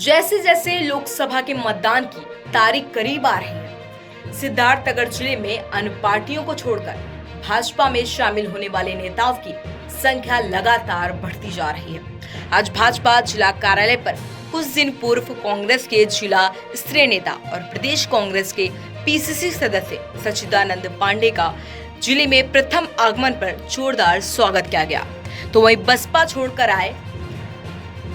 जैसे जैसे लोकसभा के मतदान की तारीख करीब आ रही है, सिद्धार्थनगर जिले में अन्य पार्टियों को छोड़कर भाजपा में शामिल होने वाले नेताओं की संख्या लगातार बढ़ती जा रही है। आज भाजपा जिला कार्यालय पर कुछ दिन पूर्व कांग्रेस के जिला स्तरीय नेता और प्रदेश कांग्रेस के पीसीसी सदस्य सच्चिदानंद पांडे का जिले में प्रथम आगमन पर जोरदार स्वागत किया गया। तो वहीं बसपा छोड़कर आए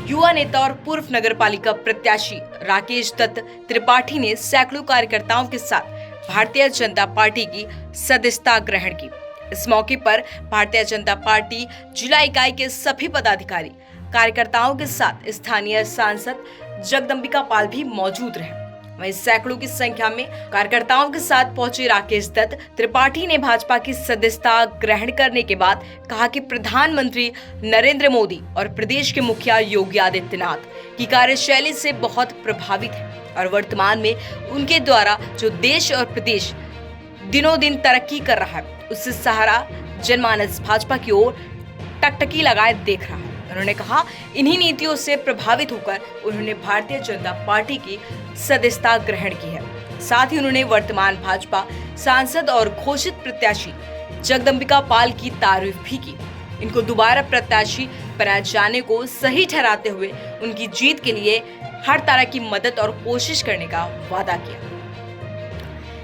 युवा नेता और पूर्व नगर पालिका प्रत्याशी राकेश दत्त त्रिपाठी ने सैकड़ों कार्यकर्ताओं के साथ भारतीय जनता पार्टी की सदस्यता ग्रहण की। इस मौके पर भारतीय जनता पार्टी जिला इकाई के सभी पदाधिकारी कार्यकर्ताओं के साथ स्थानीय सांसद जगदम्बिका पाल भी मौजूद रहे। वहीं सैकड़ों की संख्या में कार्यकर्ताओं के साथ पहुंचे राकेश दत्त त्रिपाठी ने भाजपा की सदस्यता ग्रहण करने के बाद कहा कि प्रधानमंत्री नरेंद्र मोदी और प्रदेश के मुखिया योगी आदित्यनाथ की कार्यशैली से बहुत प्रभावित है और वर्तमान में उनके द्वारा जो देश और प्रदेश दिनों दिन तरक्की कर रहा है, उससे सहारा जनमानस भाजपा की ओर टकटकी लगाए देख रहा है। उन्होंने कहा इन्हीं नीतियों से प्रभावित होकर उन्होंने भारतीय जनता पार्टी की सदस्यता ग्रहण की है। साथ ही उन्होंने वर्तमान भाजपा सांसद और घोषित प्रत्याशी जगदम्बिका पाल की तारीफ भी की। इनको दोबारा प्रत्याशी बनाए जाने को सही ठहराते हुए उनकी जीत के लिए हर तरह की मदद और कोशिश करने का वादा किया।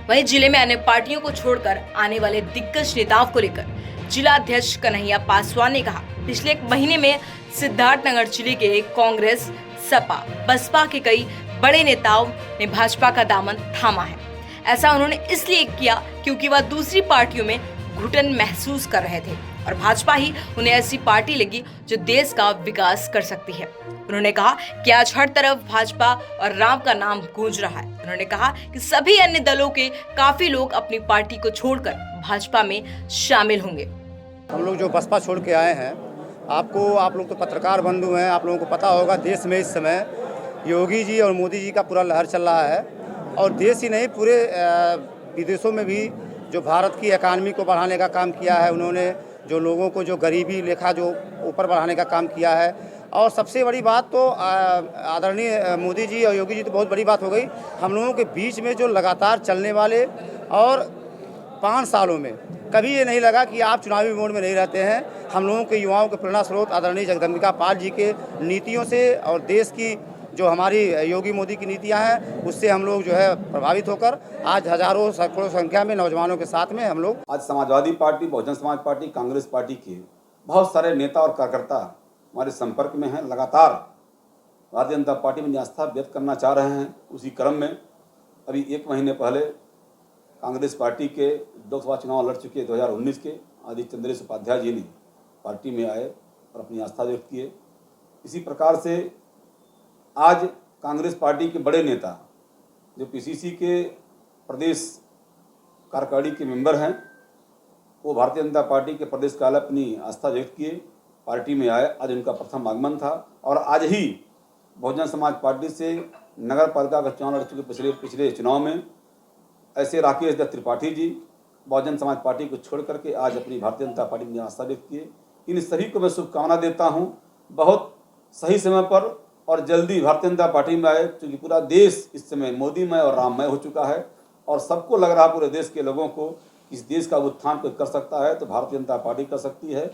वहीं जिले में अन्य पार्टियों को छोड़कर आने वाले दिग्गज नेताओं को लेकर जिला अध्यक्ष कन्हैया पासवान ने कहा, पिछले एक महीने में सिद्धार्थनगर जिले के कांग्रेस, सपा, बसपा के कई बड़े नेताओं ने भाजपा का दामन थामा है। ऐसा उन्होंने इसलिए किया क्योंकि वह दूसरी पार्टियों में घुटन महसूस कर रहे थे और भाजपा ही उन्हें ऐसी पार्टी लगी जो देश का विकास कर सकती है। उन्होंने कहा कि आज हर तरफ भाजपा और राम का नाम गूंज रहा है। उन्होंने कहा कि सभी अन्य दलों के काफी लोग अपनी पार्टी को छोड़कर भाजपा में शामिल होंगे। हम लोग जो बसपा छोड़ के आए हैं, आप लोग तो पत्रकार बंधु हैं, आप लोगों को पता होगा देश में इस समय योगी जी और मोदी जी का पूरा लहर चल रहा है और देश ही नहीं पूरे विदेशों में भी जो भारत की इकानमी को बढ़ाने का काम किया है उन्होंने, जो लोगों को जो गरीबी लेखा जो ऊपर बढ़ाने का काम किया है। और सबसे बड़ी बात तो आदरणीय मोदी जी और योगी जी तो बहुत बड़ी बात हो गई। हम लोगों के बीच में जो लगातार चलने वाले और 5 सालों में कभी ये नहीं लगा कि आप चुनावी मोड में नहीं रहते हैं। हम लोगों के युवाओं के प्रेरणा स्रोत आदरणीय जगदम्बिका पाल जी के नीतियों से और देश की जो हमारी योगी मोदी की नीतियां हैं उससे हम लोग जो है प्रभावित होकर आज हजारों सैकड़ों संख्या में नौजवानों के साथ में हम लोग आज Samajwadi party, Bahujan Samaj party, Congress party के बहुत सारे नेता और कार्यकर्ता हमारे संपर्क में हैं। लगातार भारतीय जनता पार्टी में आस्था व्यक्त करना चाह रहे हैं। उसी क्रम में अभी 1 महीने पहले कांग्रेस पार्टी के लोकसभा चुनाव लड़ चुके 2019 के आदित्य चंद्रेश उपाध्याय जी ने पार्टी में आए और अपनी आस्था व्यक्त किए। इसी प्रकार से आज कांग्रेस पार्टी के बड़े नेता जो पीसीसी के प्रदेश कार्यकारिणी के मेंबर हैं, वो भारतीय जनता पार्टी के प्रदेश कार्यालय अपनी आस्था व्यक्त किए, पार्टी में आए। आज उनका प्रथम आगमन था और आज ही बहुजन समाज पार्टी से नगर पालिका का चुनाव लड़ चुके पिछले चुनाव में ऐसे राकेश दत्त त्रिपाठी जी बहुजन समाज पार्टी को छोड़ करके आज अपनी भारतीय जनता पार्टी में आस्था व्यक्त किए। इन सभी को मैं शुभकामना देता हूं, बहुत सही समय पर और जल्दी भारतीय जनता पार्टी में आए, क्योंकि पूरा देश इस समय मोदीमय और राममय हो चुका है और सबको लग रहा है, पूरे देश के लोगों को इस देश का उत्थान कोई कर सकता है तो भारतीय जनता पार्टी कर सकती है।